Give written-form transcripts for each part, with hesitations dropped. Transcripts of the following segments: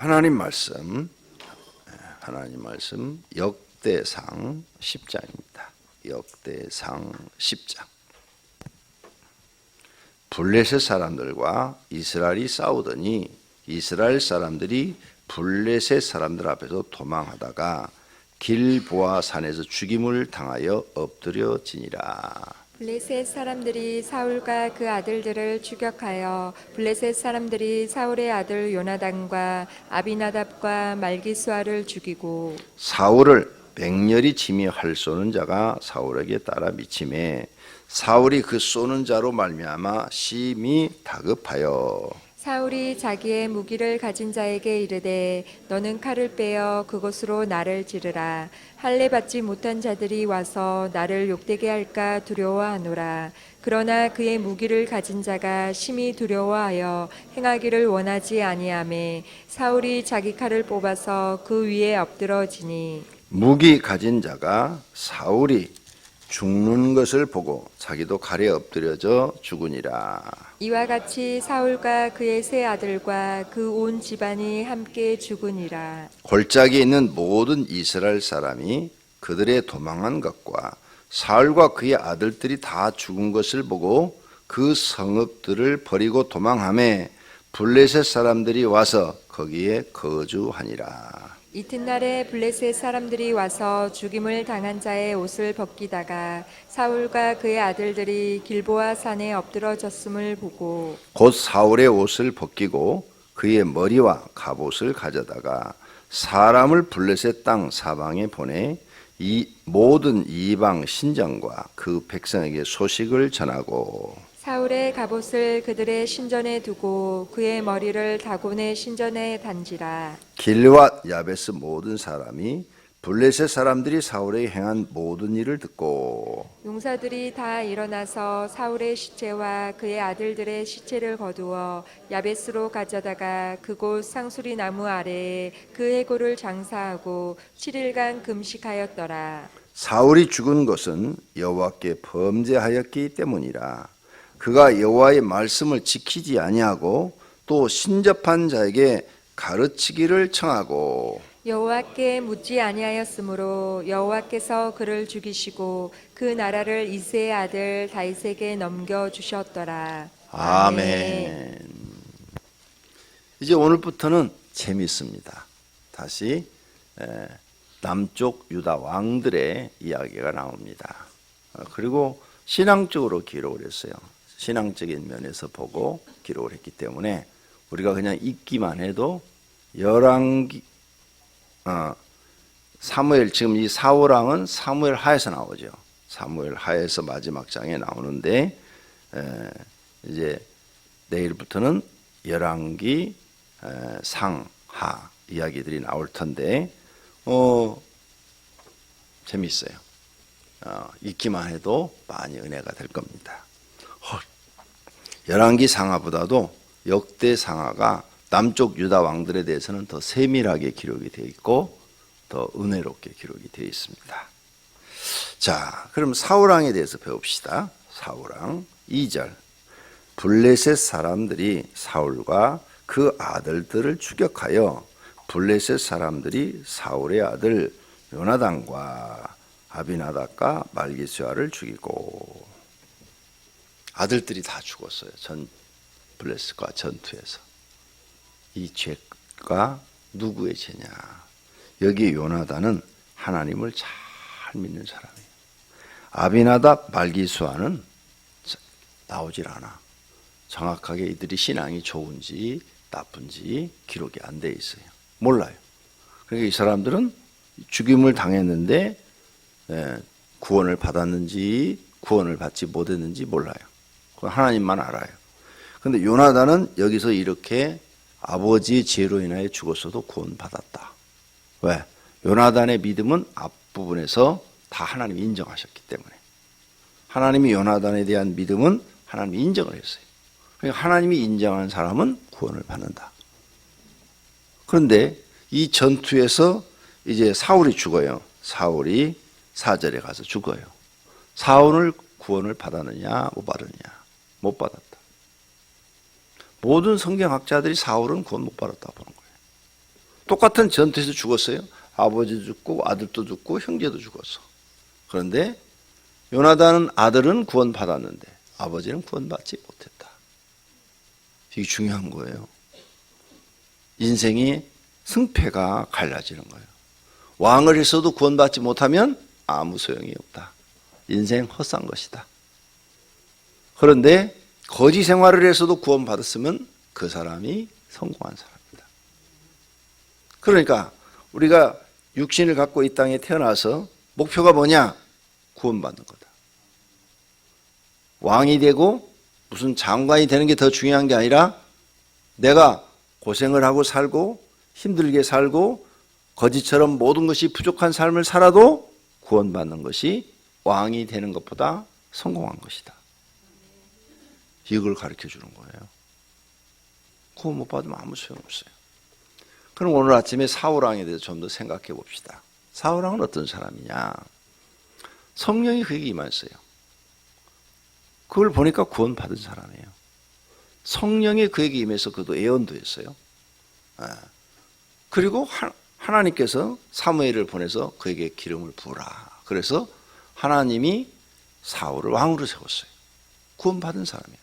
하나님 말씀 역대상 10장입니다. 역대상 10장. 블레셋 사람들과 이스라엘이 싸우더니 이스라엘 사람들이 블레셋 사람들 앞에서 도망하다가 길보아 산에서 죽임을 당하여 엎드려지니라. 블레셋 사람들이 사울과 그 아들들을 추격하여 블레셋 사람들이 사울의 아들 요나단과 아비나답과 말기수아를 죽이고 사울을 맹렬히 침이할 쏘는 자가 사울에게 따라 미치매 사울이 그 쏘는 자로 말미암아 심히 다급하여 사울이 자기의 무기를 가진 자에게 이르되 너는 칼을 빼어 그곳으로 나를 찌르라. 할례 받지 못한 자들이 와서 나를 욕되게 할까 두려워하노라. 그러나 그의 무기를 가진 자가 심히 두려워하여 행하기를 원하지 아니하매 사울이 자기 칼을 뽑아서 그 위에 엎드러지니 무기 가진 자가 사울이 죽는 것을 보고 자기도 칼에 엎드려져 죽으니라. 이와 같이 사울과 그의 세 아들과 그 온 집안이 함께 죽으니라. 골짜기에 있는 모든 이스라엘 사람이 그들의 도망한 것과 사울과 그의 아들들이 다 죽은 것을 보고 그 성읍들을 버리고 도망하매 블레셋 사람들이 와서 거기에 거주하니라. 이튿날에 블레셋 사람들이 와서 죽임을 당한 자의 옷을 벗기다가 사울과 그의 아들들이 길보아 산에 엎드러졌음을 보고 곧 사울의 옷을 벗기고 그의 머리와 갑옷을 가져다가 사람을 블레셋 땅 사방에 보내 이 모든 이방 신장과 그 백성에게 소식을 전하고 사울의 갑옷을 그들의 신전에 두고 그의 머리를 다곤의 신전에 단지라. 길앗 야베스 모든 사람이 블레셋 사람들이 사울에게 행한 모든 일을 듣고 용사들이 다 일어나서 사울의 시체와 그의 아들들의 시체를 거두어 야베스로 가져다가 그곳 상수리 나무 아래에 그 해골을 장사하고 7일간 금식하였더라. 사울이 죽은 것은 여호와께 범죄하였기 때문이라. 그가 여호와의 말씀을 지키지 아니하고 또 신접한 자에게 가르치기를 청하고 여호와께 묻지 아니하였으므로 여호와께서 그를 죽이시고 그 나라를 이새의 아들 다윗에게 넘겨 주셨더라. 아멘. 이제 오늘부터는 재미있습니다. 다시 남쪽 유다 왕들의 이야기가 나옵니다. 그리고 신앙적으로 기록을 했어요. 신앙적인 면에서 보고 기록을 했기 때문에 우리가 그냥 읽기만 해도 열왕기 사무엘, 지금 이 사울왕은 사무엘 하에서 나오죠. 사무엘 하에서 마지막 장에 나오는데 이제 내일부터는 열왕기 상하 이야기들이 나올 텐데 재미있어요. 읽기만 해도 많이 은혜가 될 겁니다. 열왕기 상하보다도 역대 상하가 남쪽 유다 왕들에 대해서는 더 세밀하게 기록이 되어 있고 더 은혜롭게 기록이 되어 있습니다. 자, 그럼 사울왕에 대해서 배웁시다. 사울왕 2절. 블레셋 사람들이 사울과 그 아들들을 추격하여 블레셋 사람들이 사울의 아들 요나단과 아비나답과 말기수아를 죽이고 아들들이 다 죽었어요. 블레셋과 전투에서. 이 죄가 누구의 죄냐? 여기 요나단은 하나님을 잘 믿는 사람이에요. 아비나답, 말기수아는 나오질 않아. 정확하게 이들이 신앙이 좋은지 나쁜지 기록이 안 돼 있어요. 몰라요. 그러니까 이 사람들은 죽임을 당했는데 구원을 받았는지 구원을 받지 못했는지 몰라요. 그건 하나님만 알아요. 그런데 요나단은 여기서 이렇게 아버지의 죄로 인하여 죽었어도 구원받았다. 왜? 요나단의 믿음은 앞부분에서 다 하나님이 인정하셨기 때문에. 하나님이 요나단에 대한 믿음은 하나님이 인정을 했어요. 그러니까 하나님이 인정한 사람은 구원을 받는다. 그런데 이 전투에서 이제 사울이 죽어요. 사울이 4절에 가서 죽어요. 사울을 구원을 받았느냐 못 받았느냐? 못 받았다. 모든 성경학자들이 사울은 구원 못 받았다고 보는 거예요. 똑같은 전투에서 죽었어요. 아버지도 죽고 아들도 죽고 형제도 죽었어. 그런데 요나단은 아들은 구원받았는데 아버지는 구원받지 못했다. 이게 중요한 거예요. 인생이 승패가 갈라지는 거예요. 왕을 했어도 구원받지 못하면 아무 소용이 없다. 인생 헛산 것이다. 그런데 거지 생활을 해서도 구원받았으면 그 사람이 성공한 사람이다. 그러니까 우리가 육신을 갖고 이 땅에 태어나서 목표가 뭐냐? 구원받는 거다. 왕이 되고 무슨 장관이 되는 게 더 중요한 게 아니라 내가 고생을 하고 살고 힘들게 살고 거지처럼 모든 것이 부족한 삶을 살아도 구원받는 것이 왕이 되는 것보다 성공한 것이다. 이걸 가르쳐 주는 거예요. 구원 못 받으면 아무 소용없어요. 그럼 오늘 아침에 사울왕에 대해서 좀 더 생각해 봅시다. 사울왕은 어떤 사람이냐? 성령이 그에게 임했어요. 그걸 보니까 구원받은 사람이에요. 성령이 그에게 임해서 그도 예언도 했어요. 그리고 하나님께서 사무엘을 보내서 그에게 기름을 부으라. 그래서 하나님이 사울을 왕으로 세웠어요. 구원받은 사람이에요.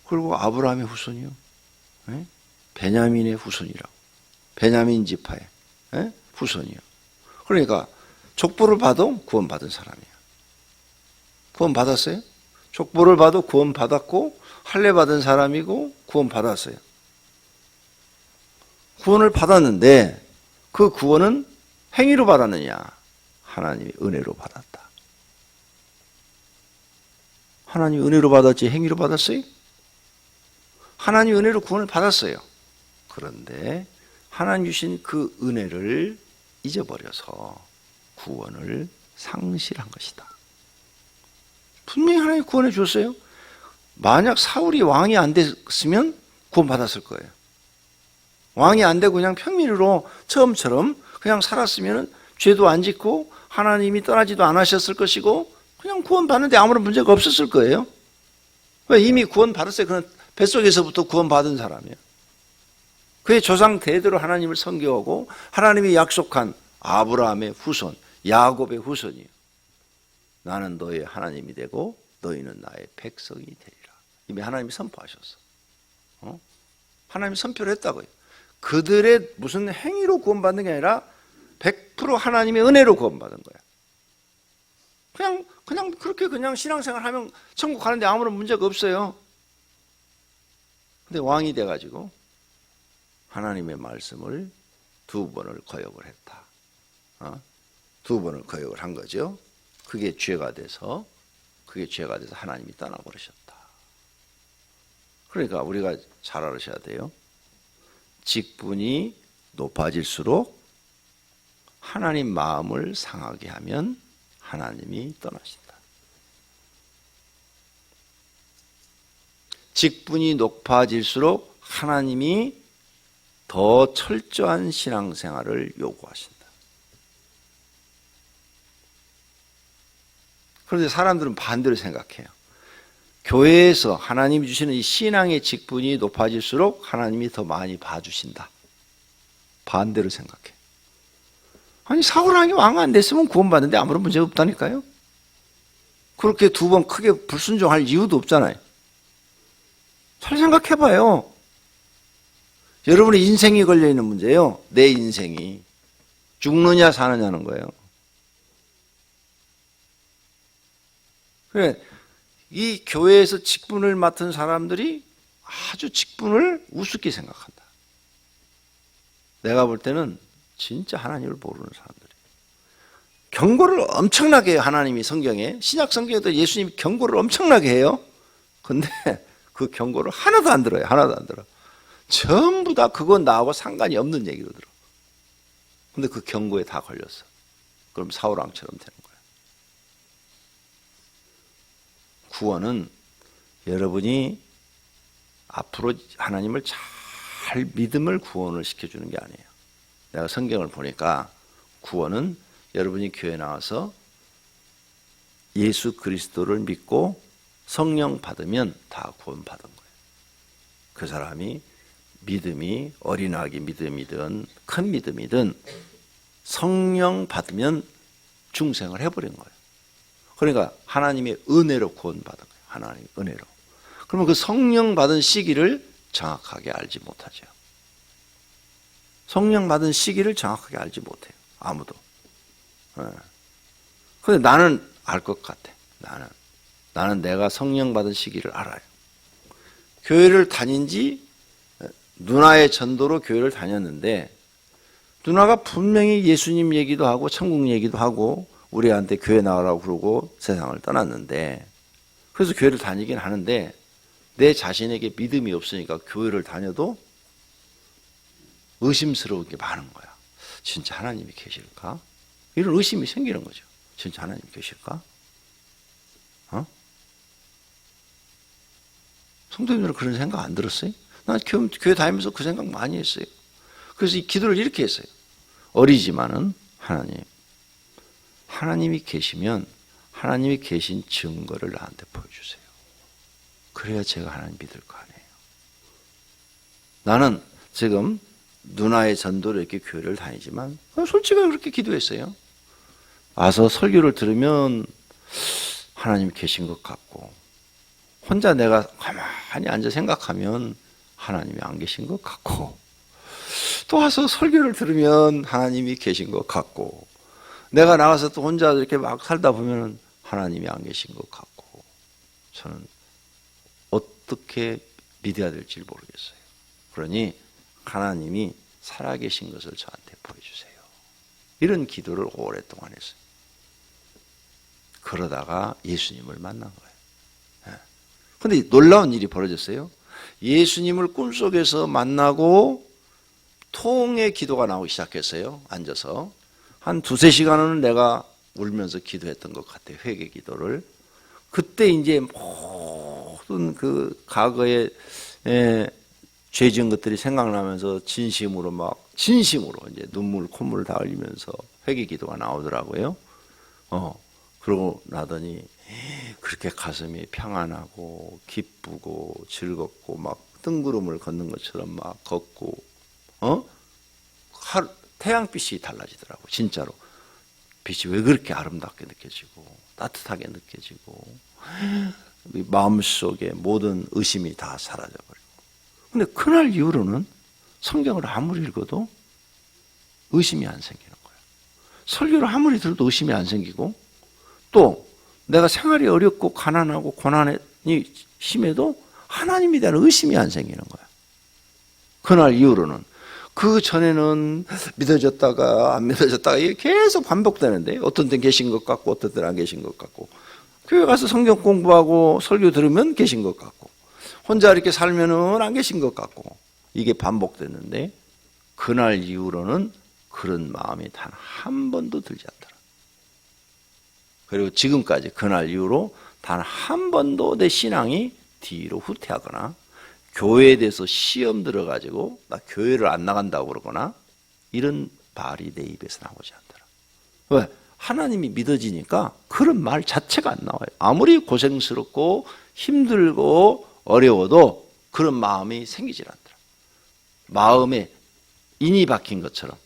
그리고 아브라함의 후손이요. 베냐민의 후손이라고. 베냐민 지파의 후손이요. 그러니까 족보를 봐도 구원받은 사람이에요. 구원받았어요? 족보를 봐도 구원받았고 할례 받은 사람이고 구원받았어요. 구원을 받았는데 그 구원은 행위로 받았느냐? 하나님이 은혜로 받았다. 하나님이 은혜로 받았지 행위로 받았어요? 하나님이 은혜로 구원을 받았어요. 그런데 하나님 주신 그 은혜를 잊어버려서 구원을 상실한 것이다. 분명히 하나님이 구원해 줬어요. 만약 사울이 왕이 안 됐으면 구원받았을 거예요. 왕이 안 되고 그냥 평민으로 처음처럼 그냥 살았으면 죄도 안 짓고 하나님이 떠나지도 않으셨을 것이고 그냥 구원받는데 아무런 문제가 없었을 거예요. 왜? 이미 구원받았어요. 그는 뱃속에서부터 구원받은 사람이에요. 그의 조상 대대로 하나님을 섬겨오고 하나님이 약속한 아브라함의 후손, 야곱의 후손이에요. 나는 너의 하나님이 되고 너희는 나의 백성이 되리라. 이미 하나님이 선포하셨어. 하나님이 선포를 했다고요. 그들의 무슨 행위로 구원받는 게 아니라 100% 하나님의 은혜로 구원받은 거야. 그냥 그렇게 그냥 신앙생활 하면 천국 가는데 아무런 문제가 없어요. 근데 왕이 돼가지고 하나님의 말씀을 2번을 거역을 했다. 2번을 거역을 한 거죠. 그게 죄가 돼서 하나님이 떠나버리셨다. 그러니까 우리가 잘 알으셔야 돼요. 직분이 높아질수록 하나님 마음을 상하게 하면 하나님이 떠나신다. 직분이 높아질수록 하나님이 더 철저한 신앙생활을 요구하신다. 그런데 사람들은 반대로 생각해요. 교회에서 하나님이 주시는 이 신앙의 직분이 높아질수록 하나님이 더 많이 봐주신다. 반대로 생각해. 아니 사울왕이 왕 안 됐으면 구원받는데 아무런 문제가 없다니까요. 그렇게 2번 크게 불순종할 이유도 없잖아요. 잘 생각해봐요. 여러분의 인생이 걸려있는 문제예요. 내 인생이 죽느냐 사느냐는 거예요. 그래, 이 교회에서 직분을 맡은 사람들이 아주 직분을 우습게 생각한다. 내가 볼 때는 진짜 하나님을 모르는 사람들이에요. 경고를 엄청나게 해요. 하나님이 성경에. 신약 성경에도 예수님이 경고를 엄청나게 해요. 근데 그 경고를 하나도 안 들어요. 하나도 안 들어. 전부 다 그건 나하고 상관이 없는 얘기로 들어. 근데 그 경고에 다 걸렸어. 그럼 사울왕처럼 되는 거예요. 구원은 여러분이 앞으로 하나님을 잘 믿음을 구원을 시켜주는 게 아니에요. 내가 성경을 보니까 구원은 여러분이 교회 나와서 예수 그리스도를 믿고 성령 받으면 다 구원 받은 거예요. 그 사람이 믿음이 어린아기 믿음이든 큰 믿음이든 성령 받으면 중생을 해버린 거예요. 그러니까 하나님의 은혜로 구원받은 거예요. 하나님의 은혜로. 그러면 그 성령 받은 시기를 정확하게 알지 못하죠. 성령 받은 시기를 정확하게 알지 못해요. 아무도. 그런데 나는 알 것 같아. 나는 내가 성령 받은 시기를 알아요. 교회를 다닌 지 누나의 전도로 교회를 다녔는데 누나가 분명히 예수님 얘기도 하고 천국 얘기도 하고 우리한테 교회 나오라고 그러고 세상을 떠났는데 그래서 교회를 다니긴 하는데 내 자신에게 믿음이 없으니까 교회를 다녀도 의심스러운 게 많은 거야. 진짜 하나님이 계실까? 이런 의심이 생기는 거죠. 진짜 하나님 계실까? 성도님들은 그런 생각 안 들었어요? 난 교회 다니면서 그 생각 많이 했어요. 그래서 이 기도를 이렇게 했어요. 어리지만은 하나님이 계시면 하나님이 계신 증거를 나한테 보여주세요. 그래야 제가 하나님 믿을 거 아니에요. 나는 지금 누나의 전도로 이렇게 교회를 다니지만 솔직하게 그렇게 기도했어요. 와서 설교를 들으면 하나님이 계신 것 같고 혼자 내가 가만히 앉아 생각하면 하나님이 안 계신 것 같고 또 와서 설교를 들으면 하나님이 계신 것 같고 내가 나가서 또 혼자 이렇게 막 살다 보면 하나님이 안 계신 것 같고 저는 어떻게 믿어야 될지 모르겠어요. 그러니 하나님이 살아계신 것을 저한테 보여주세요. 이런 기도를 오랫동안 했어요. 그러다가 예수님을 만난 거예요. 그런데 놀라운 일이 벌어졌어요. 예수님을 꿈속에서 만나고 통의 기도가 나오기 시작했어요. 앉아서. 한 2-3시간은 내가 울면서 기도했던 것 같아요. 회개 기도를. 그때 이제 모든 그 과거의 죄 지은 것들이 생각나면서 진심으로 이제 눈물, 콧물 다 흘리면서 회개 기도가 나오더라고요. 그러고 나더니 그렇게 가슴이 평안하고 기쁘고 즐겁고 막 뜬구름을 걷는 것처럼 막 걷고 태양빛이 달라지더라고. 진짜로 빛이 왜 그렇게 아름답게 느껴지고 따뜻하게 느껴지고 마음속에 모든 의심이 다 사라져버리고. 근데 그날 이후로는 성경을 아무리 읽어도 의심이 안 생기는 거예요. 설교를 아무리 들어도 의심이 안 생기고 또 내가 생활이 어렵고 가난하고 고난이 심해도 하나님에 대한 의심이 안 생기는 거야. 그날 이후로는. 그 전에는 믿어졌다가 안 믿어졌다가 이게 계속 반복되는데 어떤 때는 계신 것 같고 어떤 때는 안 계신 것 같고 교회 가서 성경 공부하고 설교 들으면 계신 것 같고 혼자 이렇게 살면은 안 계신 것 같고 이게 반복됐는데 그날 이후로는 그런 마음이 단 한 번도 들지 않더라. 그리고 지금까지 그날 이후로 단 한 번도 내 신앙이 뒤로 후퇴하거나 교회에 대해서 시험 들어가지고 나 교회를 안 나간다고 그러거나 이런 말이 내 입에서 나오지 않더라. 왜? 하나님이 믿어지니까 그런 말 자체가 안 나와요. 아무리 고생스럽고 힘들고 어려워도 그런 마음이 생기질 않더라. 마음에 인이 박힌 것처럼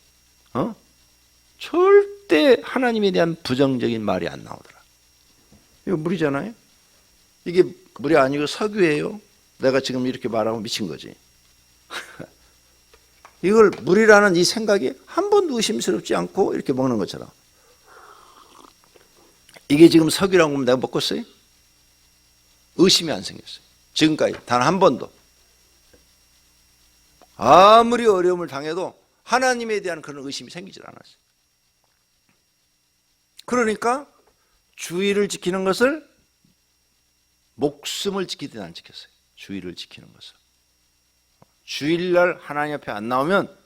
절대 하나님에 대한 부정적인 말이 안 나오더라. 이거 물이잖아요. 이게 물이 아니고 석유예요. 내가 지금 이렇게 말하면 미친 거지. 이걸 물이라는 이 생각이 한 번도 의심스럽지 않고 이렇게 먹는 것처럼. 이게 지금 석유라고 하면 내가 먹겠어요? 의심이 안 생겼어요. 지금까지 단 한 번도. 아무리 어려움을 당해도 하나님에 대한 그런 의심이 생기질 않았어요. 그러니까 주의를 지키는 것을 목숨을 지키듯 안 지켰어요. 주의를 지키는 것을. 주일날 하나님 앞에 안 나오면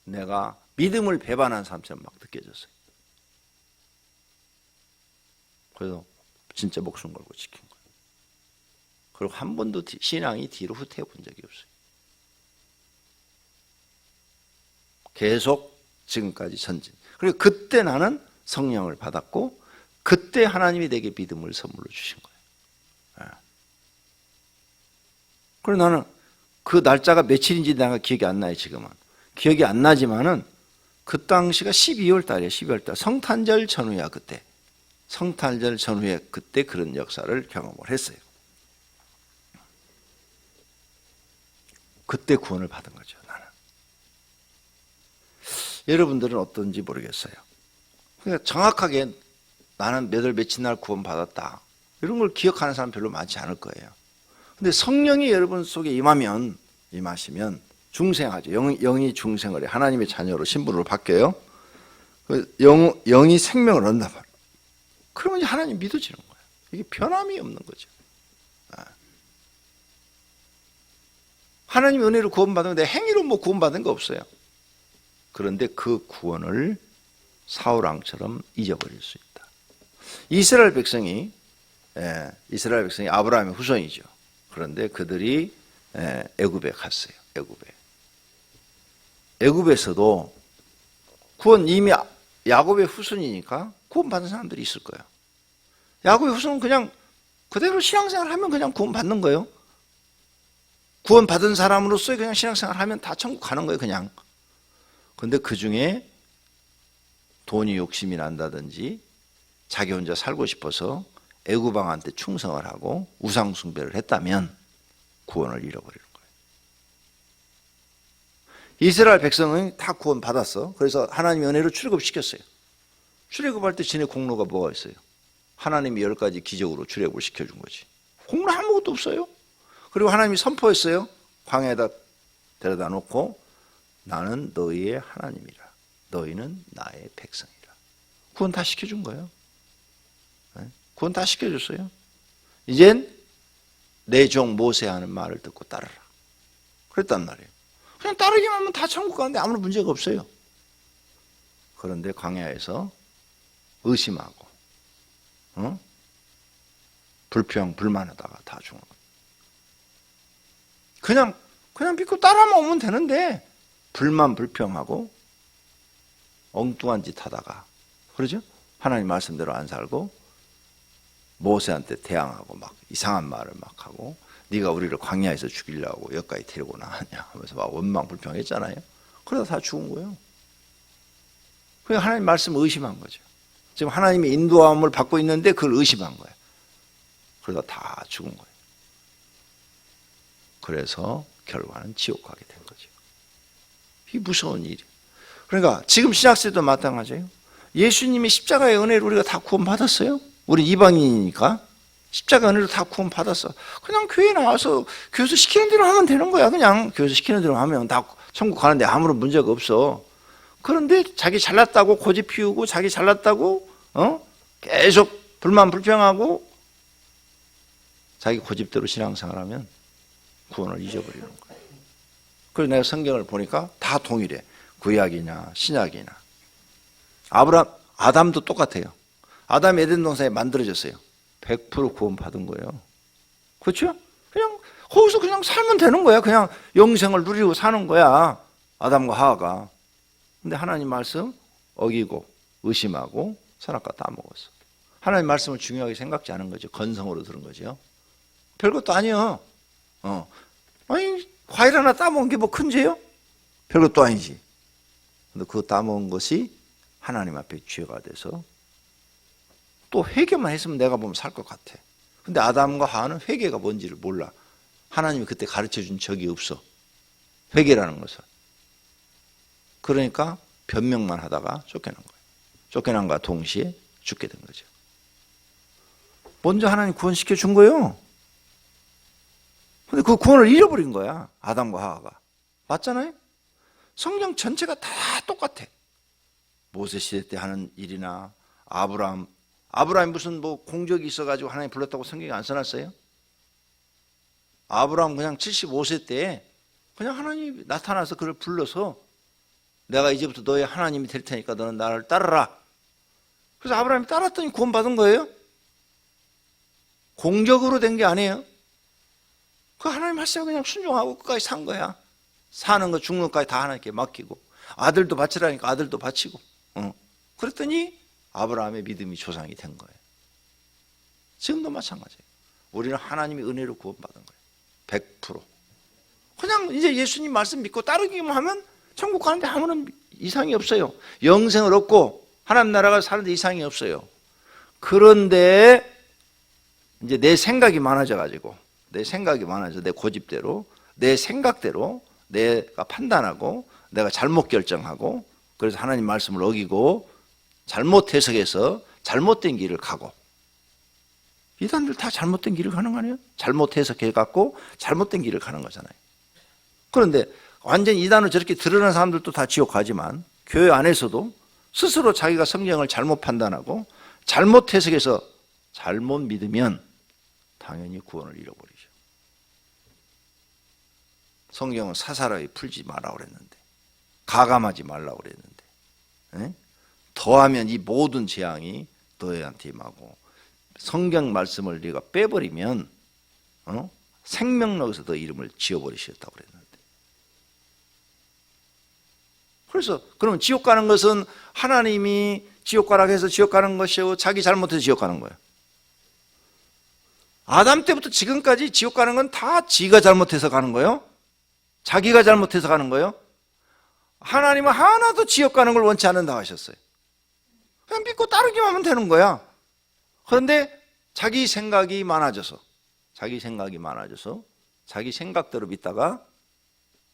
내가 믿음을 배반한 사람처럼 막 느껴졌어요. 그래서 진짜 목숨 걸고 지킨 거예요. 그리고 한 번도 신앙이 뒤로 후퇴해 본 적이 없어요. 계속 지금까지 전진. 그리고 그때 나는 성령을 받았고 그때 하나님이 내게 믿음을 선물로 주신 거예요. 그래서 나는 그 날짜가 며칠인지 내가 기억이 안 나요, 지금은. 기억이 안 나지만은 그 당시가 12월 달이에요, 12월 달. 성탄절 전후야, 그때. 성탄절 전후에 그때 그런 역사를 경험을 했어요. 그때 구원을 받은 거죠, 나는. 여러분들은 어떤지 모르겠어요. 그러니까 정확하게 나는 몇 월 며칠 날 구원 받았다, 이런 걸 기억하는 사람 별로 많지 않을 거예요. 근데 성령이 여러분 속에 임하시면 중생하죠. 영이 중생을 해. 하나님의 자녀로 신분으로 바뀌어요. 영이 생명을 얻는단 말이에요. 그러면 이제 하나님 믿어지는 거예요. 이게 변함이 없는 거죠. 하나님 은혜로 구원받은 건데 행위로 뭐 구원받은 거 없어요. 그런데 그 구원을 사울왕처럼 잊어버릴 수 있다. 이스라엘 백성이 아브라함의 후손이죠. 그런데 그들이 애굽에 갔어요. 애굽에서도 구원, 이미 야곱의 후손이니까 구원받은 사람들이 있을 거예요. 야곱의 후손은 그냥 그대로 신앙생활 하면 그냥 구원받는 거예요. 구원받은 사람으로서 그냥 신앙생활 하면 다 천국 가는 거예요, 그냥. 그런데 그 중에 돈이 욕심이 난다든지 자기 혼자 살고 싶어서 애굽 왕한테 충성을 하고 우상 숭배를 했다면 구원을 잃어버리는 거예요. 이스라엘 백성은 다 구원 받았어. 그래서 하나님의 은혜로 출애굽시켰어요. 출애굽할 때 지네 공로가 뭐가 있어요? 하나님이 10가지 기적으로 출애굽을 시켜준 거지. 공로 아무것도 없어요. 그리고 하나님이 선포했어요. 광야에다 데려다 놓고 나는 너희의 하나님이라, 너희는 나의 백성이라. 구원 다 시켜준 거예요. 구원 다 시켜줬어요. 이젠 내 종 모세 하는 말을 듣고 따르라, 그랬단 말이에요. 그냥 따르기만 하면 다 천국 가는데 아무런 문제가 없어요. 그런데 광야에서 의심하고 불평불만하다가 다 죽은 거예요. 그냥 믿고 따라만 오면 되는데 불만 불평하고 엉뚱한 짓 하다가, 그러죠? 하나님 말씀대로 안 살고 모세한테 대항하고 막 이상한 말을 막 하고, 네가 우리를 광야에서 죽이려고 여기까지 데리고 나왔냐 하면서 막 원망 불평했잖아요. 그러다 다 죽은 거예요. 그러니까 하나님 말씀을 의심한 거죠. 지금 하나님의 인도함을 받고 있는데 그걸 의심한 거예요. 그러다 다 죽은 거예요. 그래서 결과는 지옥 가게 된 거죠. 이게 무서운 일이에요. 그러니까 지금 신약시대도 마찬가지예요. 예수님이 십자가의 은혜로 우리가 다 구원받았어요. 우리 이방인이니까 십자가 은혜로 다 구원받았어. 그냥 교회 나와서 교회에서 시키는 대로 하면 되는 거야. 그냥 교회에서 시키는 대로 하면 다 천국 가는데 아무런 문제가 없어. 그런데 자기 잘났다고 고집 피우고 자기 잘났다고 계속 불만 불평하고 자기 고집대로 신앙생활하면 구원을 잊어버리는 거예요. 그래서 내가 성경을 보니까 다 동일해. 구약이나 신약이나. 아담도 똑같아요. 아담 에덴 동산에 만들어졌어요. 100% 구원받은 거예요. 그렇죠? 그냥 거기서 그냥 살면 되는 거야. 그냥 영생을 누리고 사는 거야, 아담과 하와가. 근데 하나님 말씀 어기고 의심하고 선악과 따먹었어. 하나님 말씀을 중요하게 생각지 않은 거죠. 건성으로 들은 거죠. 별것도 아니요. 아니, 과일 하나 따먹은 게 뭐 큰 죄요? 별것도 아니지. 근데 그거 따먹은 것이 하나님 앞에 죄가 돼서 또 회개만 했으면 내가 보면 살 것 같아. 근데 아담과 하와는 회개가 뭔지를 몰라. 하나님이 그때 가르쳐 준 적이 없어, 회개라는 것을. 그러니까 변명만 하다가 쫓겨난 거예요. 쫓겨난과 동시에 죽게 된 거죠. 먼저 하나님 구원시켜 준 거예요. 근데 그 구원을 잃어버린 거야, 아담과 하와가. 맞잖아요? 성경 전체가 다 똑같아. 모세 시대 때 하는 일이나 아브라함이 무슨 뭐 공적이 있어가지고 하나님 불렀다고 성경에 안 써놨어요? 아브라함 그냥 75세 때 그냥 하나님이 나타나서 그를 불러서 내가 이제부터 너의 하나님이 될 테니까 너는 나를 따르라. 그래서 아브라함이 따랐더니 구원받은 거예요. 공적으로 된 게 아니에요. 그 하나님 말씀에 그냥 순종하고 끝까지 산 거야. 사는 거 죽는 것까지 다 하나님께 맡기고, 아들도 바치라니까 아들도 바치고. 그랬더니 아브라함의 믿음이 조상이 된 거예요. 지금도 마찬가지예요. 우리는 하나님의 은혜로 구원받은 거예요. 100%. 그냥 이제 예수님 말씀 믿고 따르기만 하면 천국 가는데 아무런 이상이 없어요. 영생을 얻고 하나님 나라가 사는데 이상이 없어요. 그런데 이제 내 생각이 많아져가지고, 내 생각이 많아져, 내 고집대로, 내 생각대로 내가 판단하고 내가 잘못 결정하고, 그래서 하나님 말씀을 어기고 잘못 해석해서 잘못된 길을 가고, 이단들 다 잘못된 길을 가는 거 아니에요? 잘못 해석해갖고 잘못된 길을 가는 거잖아요. 그런데 완전히 이단으로 저렇게 드러난 사람들도 다 지옥 가지만, 교회 안에서도 스스로 자기가 성경을 잘못 판단하고 잘못 해석해서 잘못 믿으면 당연히 구원을 잃어버리죠. 성경은 사사로이 풀지 말라고 그랬는데, 가감하지 말라고 그랬는데, 에? 더하면 이 모든 재앙이 너희한테 임하고, 성경 말씀을 네가 빼버리면 생명록에서 너 이름을 지워버리셨다고 그랬는데. 그래서 그러면 지옥 가는 것은 하나님이 지옥 가라고 해서 지옥 가는 것이고 자기 잘못해서 지옥 가는 거예요. 아담 때부터 지금까지 지옥 가는 건 다 지가 잘못해서 가는 거예요. 자기가 잘못해서 가는 거예요. 하나님은 하나도 지옥 가는 걸 원치 않는다고 하셨어요. 그냥 믿고 따르기만 하면 되는 거야. 그런데 자기 생각이 많아져서 자기 생각대로 믿다가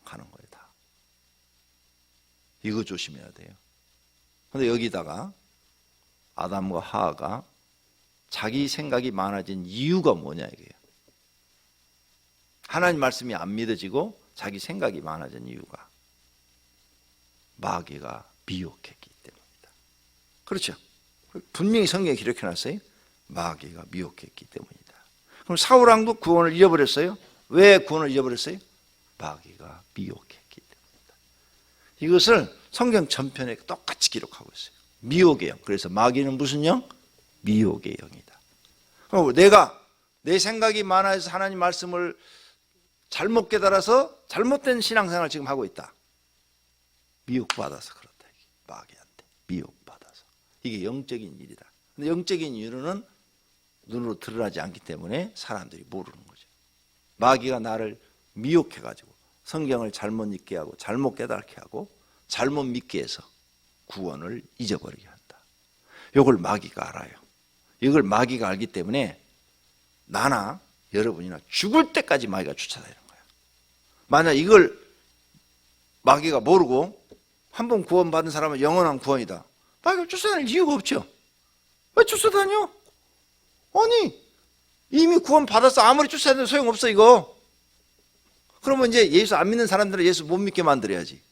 가는 거예요. 다. 이거 조심해야 돼요. 그런데 여기다가 아담과 하와가 자기 생각이 많아진 이유가 뭐냐 이게요. 하나님 말씀이 안 믿어지고 자기 생각이 많아진 이유가 마귀가 미혹했기 때문이다. 그렇죠. 분명히 성경에 기록해놨어요. 마귀가 미혹했기 때문이다. 그럼 사울왕도 구원을 잃어버렸어요. 왜 구원을 잃어버렸어요? 마귀가 미혹했기 때문이다. 이것을 성경 전편에 똑같이 기록하고 있어요. 미혹의 영. 그래서 마귀는 무슨 영? 미혹의 영이다. 그럼 내가 내 생각이 많아서 하나님 말씀을 잘못 깨달아서 잘못된 신앙생활을 지금 하고 있다. 미혹받아서 그렇다. 마귀한테 미혹받아서. 이게 영적인 일이다. 근데 영적인 이유는 눈으로 드러나지 않기 때문에 사람들이 모르는 거죠. 마귀가 나를 미혹해가지고 성경을 잘못 읽게 하고 잘못 깨닫게 하고 잘못 믿게 해서 구원을 잊어버리게 한다. 이걸 마귀가 알아요. 이걸 마귀가 알기 때문에 나나 여러분이나 죽을 때까지 마귀가 쫓아다니는 거야. 만약 이걸 마귀가 모르고 한 번 구원받은 사람은 영원한 구원이다. 마귀가 쫓아다닐 이유가 없죠. 왜 쫓아다녀? 아니 이미 구원받았어. 아무리 쫓아다녀도 소용없어 이거. 그러면 이제 예수 안 믿는 사람들은 예수 못 믿게 만들어야지.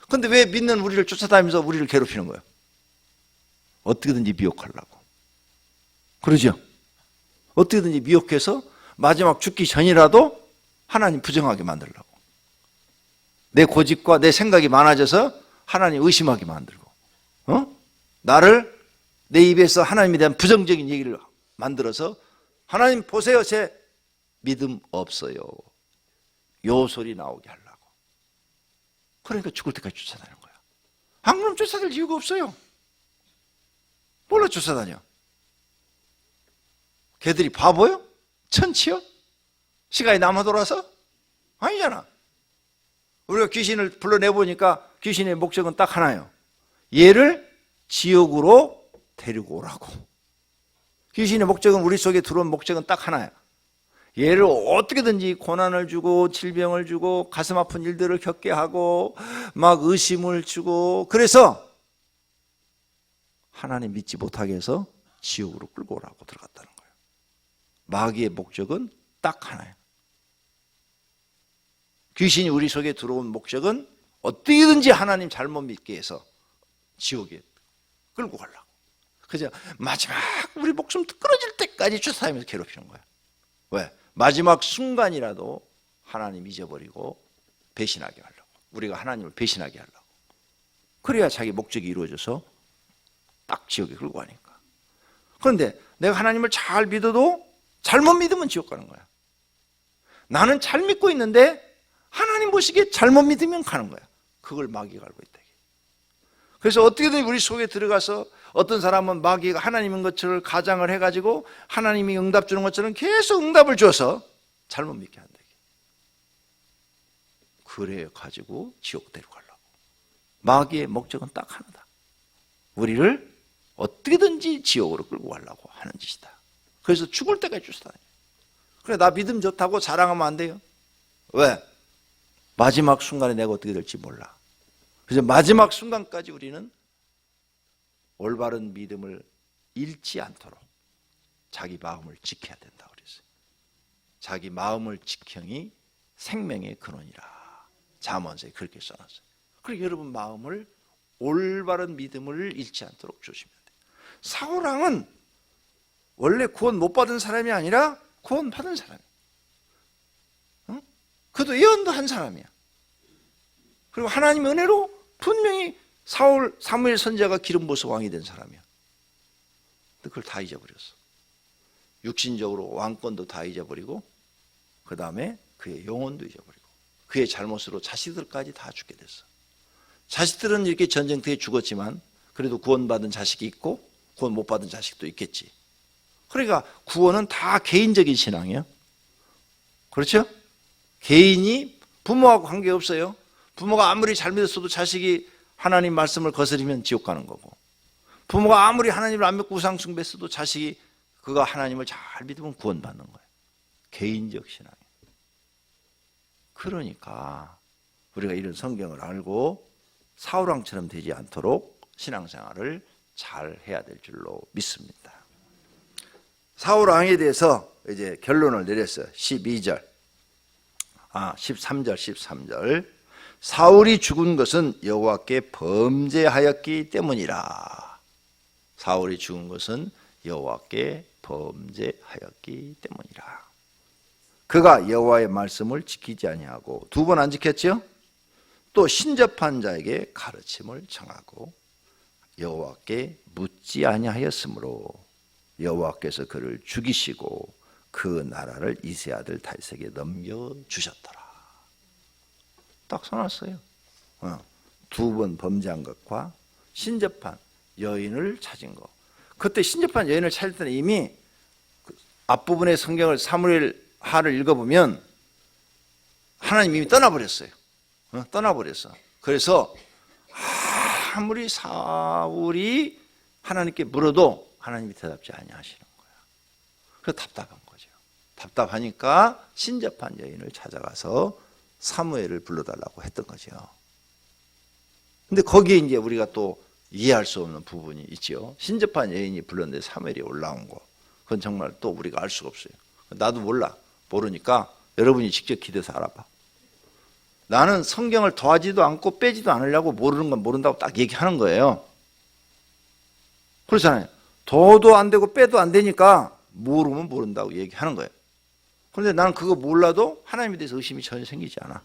그런데 왜 믿는 우리를 쫓아다니면서 우리를 괴롭히는 거예요? 어떻게든지 미혹하려고. 그러죠? 어떻게든지 미혹해서 마지막 죽기 전이라도 하나님 부정하게 만들려고. 내 고집과 내 생각이 많아져서 하나님 의심하게 만들고, 나를 내 입에서 하나님에 대한 부정적인 얘기를 만들어서 하나님 보세요, 제 믿음 없어요. 요 소리 나오게 하려고. 그러니까 죽을 때까지 쫓아다니는 거야. 안 그러면 쫓아다닐 이유가 없어요. 몰라 쫓아다녀. 걔들이 바보요? 천치요? 시간이 남아 돌아서? 아니잖아. 우리가 귀신을 불러내보니까 귀신의 목적은 딱 하나예요. 얘를 지옥으로 데리고 오라고. 귀신의 목적은, 우리 속에 들어온 목적은 딱 하나야. 얘를 어떻게든지 고난을 주고 질병을 주고 가슴 아픈 일들을 겪게 하고 막 의심을 주고, 그래서 하나님 믿지 못하게 해서 지옥으로 끌고 오라고 들어갔다는 거예요. 마귀의 목적은 딱 하나예요. 귀신이 우리 속에 들어온 목적은 어떻게든지 하나님 잘못 믿게 해서 지옥에 끌고 가려고. 그래서 마지막 우리 목숨 끊어질 때까지 쫓아다니면서 괴롭히는 거야. 왜? 마지막 순간이라도 하나님 잊어버리고 배신하게 하려고. 우리가 하나님을 배신하게 하려고. 그래야 자기 목적이 이루어져서 딱 지옥에 끌고 가니까. 그런데 내가 하나님을 잘 믿어도 잘못 믿으면 지옥 가는 거야. 나는 잘 믿고 있는데 하나님 보시기에 잘못 믿으면 가는 거야. 그걸 마귀가 알고 있다. 그래서 어떻게든 우리 속에 들어가서 어떤 사람은 마귀가 하나님인 것처럼 가장을 해가지고 하나님이 응답 주는 것처럼 계속 응답을 줘서 잘못 믿게 한다. 그래 가지고 지옥 데려가려고. 마귀의 목적은 딱 하나다. 우리를 어떻게든지 지옥으로 끌고 가려고 하는 짓이다. 그래서 죽을 때까지 쫓아다녀. 그래, 나 믿음 좋다고 자랑하면 안 돼요. 왜? 마지막 순간에 내가 어떻게 될지 몰라. 그래서 마지막 순간까지 우리는 올바른 믿음을 잃지 않도록 자기 마음을 지켜야 된다 그랬어요. 자기 마음을 지킴이 생명의 근원이라. 잠언서에 그렇게 써놨어요. 그리고 여러분 마음을 올바른 믿음을 잃지 않도록 조심해야 돼요. 사울 왕은 원래 구원 못 받은 사람이 아니라 구원 받은 사람이에요. 그도 예언도 한 사람이야. 그리고 하나님 은혜로 분명히 사무엘 선지자가 기름 부어서 왕이 된 사람이야. 근데 그걸 다 잊어버렸어. 육신적으로 왕권도 다 잊어버리고, 그 다음에 그의 영혼도 잊어버리고, 그의 잘못으로 자식들까지 다 죽게 됐어. 자식들은 이렇게 전쟁터에 죽었지만 그래도 구원받은 자식이 있고 구원 못 받은 자식도 있겠지. 그러니까 구원은 다 개인적인 신앙이에요. 그렇죠? 개인이 부모하고 관계없어요. 부모가 아무리 잘 믿었어도 자식이 하나님 말씀을 거스리면 지옥 가는 거고, 부모가 아무리 하나님을 안 믿고 우상 숭배했어도 자식이 그가 하나님을 잘 믿으면 구원받는 거예요. 개인적 신앙이에요. 그러니까 우리가 이런 성경을 알고 사울왕처럼 되지 않도록 신앙생활을 잘 해야 될 줄로 믿습니다. 사울왕에 대해서 이제 결론을 내렸어요. 13절, 13절. 사울이 죽은 것은 여호와께 범죄하였기 때문이라. 사울이 죽은 것은 여호와께 범죄하였기 때문이라. 그가 여호와의 말씀을 지키지 아니하고, 두 번 안 지켰죠? 또 신접한 자에게 가르침을 청하고 여호와께 묻지 아니하였으므로 여호와께서 그를 죽이시고 그 나라를 이세 아들 다윗에게 넘겨주셨더라. 딱 써놨어요. 두 번 범죄한 것과 신접한 여인을 찾은 것. 그때 신접한 여인을 찾을 때는 이미 앞부분의 성경을 사무엘 하를 읽어보면 하나님 이미 떠나버렸어요. 떠나버렸어. 그래서 아무리 사울이 하나님께 물어도 하나님이 대답지 아니하시는 거야. 그래서 답답한 거죠. 답답하니까 신접한 여인을 찾아가서 사무엘을 불러달라고 했던 거죠. 근데 거기에 이제 우리가 또 이해할 수 없는 부분이 있죠. 신접한 여인이 불렀는데 사무엘이 올라온 거. 그건 정말 또 우리가 알 수가 없어요. 나도 몰라. 모르니까 여러분이 직접 기대서 알아봐. 나는 성경을 더하지도 않고 빼지도 않으려고 모르는 건 모른다고 딱 얘기하는 거예요. 그렇잖아요. 더도 안 되고 빼도 안 되니까 모르면 모른다고 얘기하는 거예요. 그런데 나는 그거 몰라도 하나님에 대해서 의심이 전혀 생기지 않아.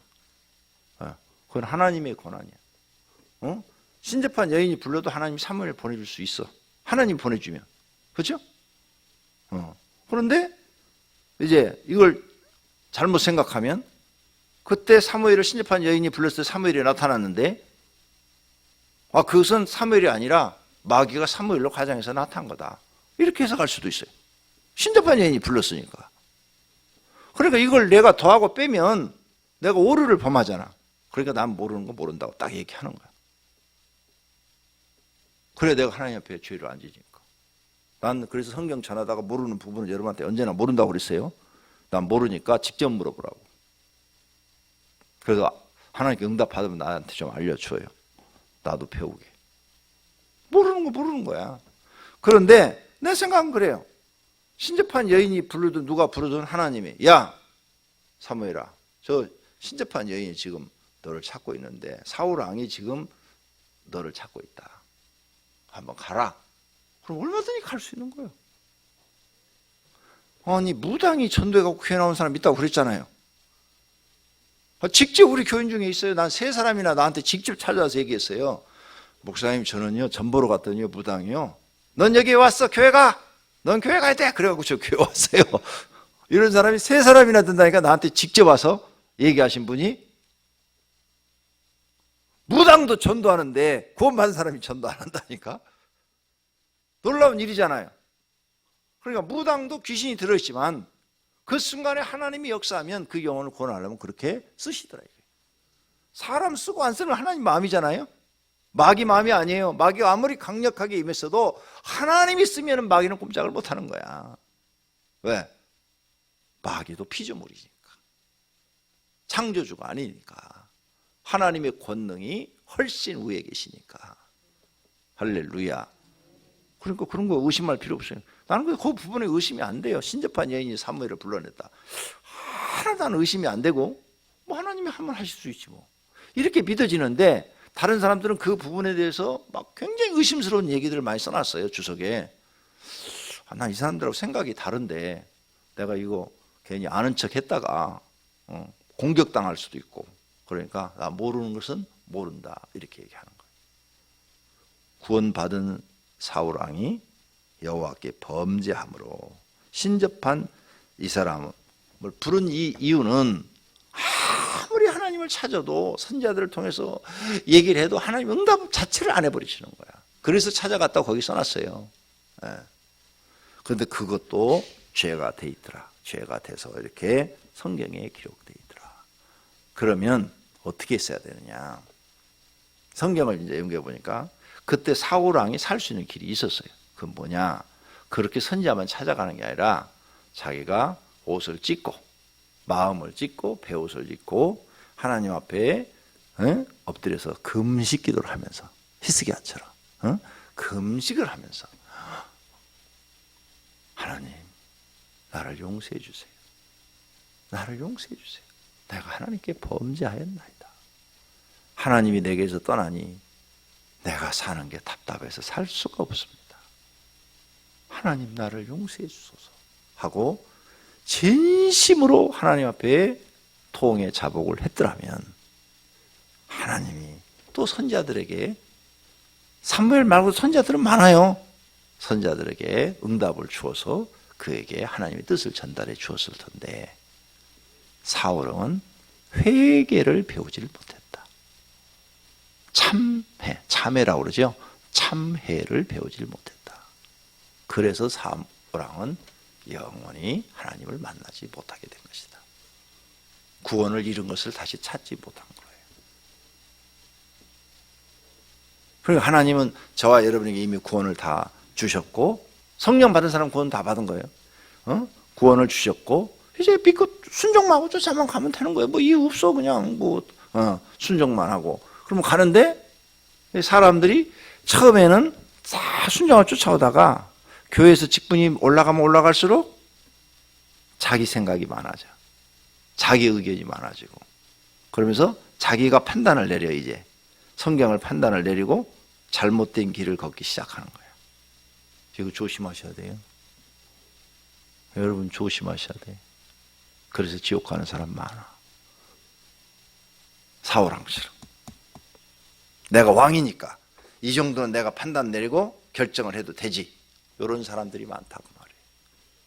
그건 하나님의 권한이야. 신접한 여인이 불러도 하나님이 사무엘을 보내줄 수 있어. 하나님 보내주면. 그렇죠? 그런데 이제 이걸 잘못 생각하면, 그때 사무엘을 신접한 여인이 불렀을 때 사무엘이 나타났는데, 그것은 사무엘이 아니라 마귀가 사무엘로 가장해서 나타난 거다. 이렇게 해석할 수도 있어요. 신접한 여인이 불렀으니까. 그러니까 이걸 내가 더하고 빼면 내가 오류를 범하잖아. 그러니까 난 모르는 거 모른다고 딱 얘기하는 거야. 그래 내가 하나님 앞에 죄를 안 지니까. 난 그래서 성경 전하다가 모르는 부분을 여러분한테 언제나 모른다고 그랬어요. 난 모르니까 직접 물어보라고. 그래서 하나님께 응답 받으면 나한테 좀 알려줘요. 나도 배우게. 모르는 거 모르는 거야. 그런데 내 생각은 그래요. 신접한 여인이 부르든 누가 부르든 하나님이, 야 사무엘아, 저 신접한 여인이 지금 너를 찾고 있는데 사울 왕이 지금 너를 찾고 있다. 한번 가라. 그럼 얼마든지 갈 수 있는 거예요. 아니 무당이 전도해 갖고 교회 나온 사람 있다고 그랬잖아요. 직접 우리 교인 중에 있어요. 난 세 사람이나 나한테 직접 찾아와서 얘기했어요. 목사님 저는요 전 보러 갔더니요 무당이요, 넌 여기 왔어 교회 가, 넌 교회 가야 돼. 그래갖고 저 교회 왔어요. 이런 사람이 세 사람이나 된다니까 나한테 직접 와서 얘기하신 분이. 무당도 전도하는데 구원받은 사람이 전도 안 한다니까. 놀라운 일이잖아요. 그러니까 무당도 귀신이 들어있지만 그 순간에 하나님이 역사하면 그 영혼을 구원하려면 그렇게 쓰시더라. 사람 쓰고 안 쓰는 하나님 마음이잖아요. 마귀 마음이 아니에요. 마귀가 아무리 강력하게 임했어도 하나님이 쓰면 마귀는 꼼짝을 못하는 거야. 왜? 마귀도 피조물이니까, 창조주가 아니니까, 하나님의 권능이 훨씬 위에 계시니까. 할렐루야. 그러니까 그런 거 의심할 필요 없어요. 나는 그 부분에 의심이 안 돼요. 신접한 여인이 사무엘을 불러냈다. 하나도 난 의심이 안 되고, 뭐 하나님이 하면 하실 수 있지 뭐, 이렇게 믿어지는데, 다른 사람들은 그 부분에 대해서 막 굉장히 의심스러운 얘기들을 많이 써놨어요, 주석에. 난 이 사람들하고 생각이 다른데 내가 이거 괜히 아는 척 했다가 공격당할 수도 있고, 그러니까 나 모르는 것은 모른다, 이렇게 얘기하는 거예요. 구원받은 사울왕이 여호와께 범죄함으로 신접한 이 사람을 부른 이 이유는, 아무리 하나님을 찾아도 선지자들을 통해서 얘기를 해도 하나님 응답 자체를 안 해버리시는 거야. 그래서 찾아갔다고 거기 써놨어요. 그런데 그것도 죄가 돼 있더라. 죄가 돼서 이렇게 성경에 기록돼 있더라. 그러면 어떻게 했어야 되느냐? 성경을 이제 연구해 보니까 그때 사울 왕이 살 수 있는 길이 있었어요. 그건 뭐냐? 그렇게 선지자만 찾아가는 게 아니라 자기가 옷을 찢고, 마음을 찢고, 베옷을 입고 하나님 앞에 엎드려서 금식 기도를 하면서, 히스기야처럼 금식을 하면서, 하나님 나를 용서해 주세요. 나를 용서해 주세요. 내가 하나님께 범죄하였나이다. 하나님이 내게서 떠나니 내가 사는 게 답답해서 살 수가 없습니다. 하나님 나를 용서해 주소서 하고 진심으로 하나님 앞에 통의 자복을 했더라면, 하나님이 또 선지자들에게, 사무엘 말고 선지자들은 많아요. 선지자들에게 응답을 주어서 그에게 하나님의 뜻을 전달해 주었을 텐데, 사울은 회개를 배우지를 못했다. 참회라고 그러죠. 참회를 배우지를 못했다. 그래서 사울왕은 영원히 하나님을 만나지 못하게 된 것이다. 구원을 잃은 것을 다시 찾지 못한 거예요. 그러니까 하나님은 저와 여러분에게 이미 구원을 다 주셨고, 성령 받은 사람 구원 다 받은 거예요. 구원을 주셨고, 이제 믿고 순종만 하고 쫓아만 가면 되는 거예요. 뭐 이유 없어. 그냥 순종만 하고. 그러면 가는데, 사람들이 처음에는 다 순종을 쫓아오다가 교회에서 직분이 올라가면 올라갈수록 자기 생각이 많아져. 자기 의견이 많아지고. 그러면서 자기가 판단을 내려, 이제. 성경을 판단을 내리고 잘못된 길을 걷기 시작하는 거예요. 이거 조심하셔야 돼요. 여러분 조심하셔야 돼요. 그래서 지옥 가는 사람 많아. 사울왕처럼. 내가 왕이니까 이 정도는 내가 판단 내리고 결정을 해도 되지. 이런 사람들이 많다고 말해요.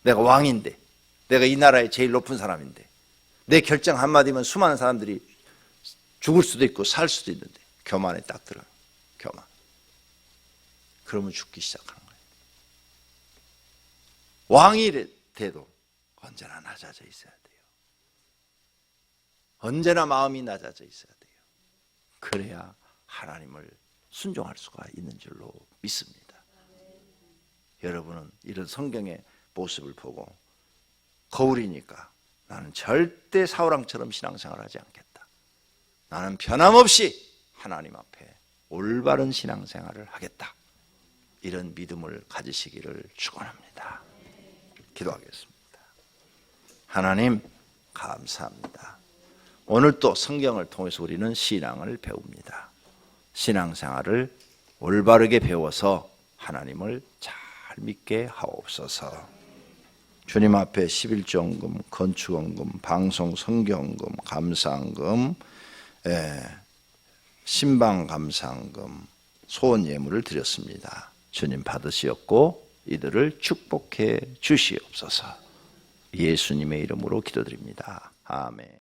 내가 왕인데, 내가 이 나라의 제일 높은 사람인데, 내 결정 한마디면 수많은 사람들이 죽을 수도 있고 살 수도 있는데, 교만에 딱 들어요. 교만. 그러면 죽기 시작하는 거예요. 왕이 돼도 언제나 낮아져 있어야 돼요. 언제나 마음이 낮아져 있어야 돼요. 그래야 하나님을 순종할 수가 있는 줄로 믿습니다. 여러분은 이런 성경의 모습을 보고, 거울이니까 나는 절대 사울왕처럼 신앙생활을 하지 않겠다. 나는 변함없이 하나님 앞에 올바른 신앙생활을 하겠다. 이런 믿음을 가지시기를 축원합니다. 기도하겠습니다. 하나님 감사합니다. 오늘 또 성경을 통해서 우리는 신앙을 배웁니다. 신앙생활을 올바르게 배워서 하나님을 잘 믿게 하옵소서. 주님 앞에 11조헌금, 건축헌금, 방송 성경헌금, 감사헌금, 신방감사헌금, 소원 예물을 드렸습니다. 주님 받으시었고 이들을 축복해 주시옵소서. 예수님의 이름으로 기도드립니다. 아멘.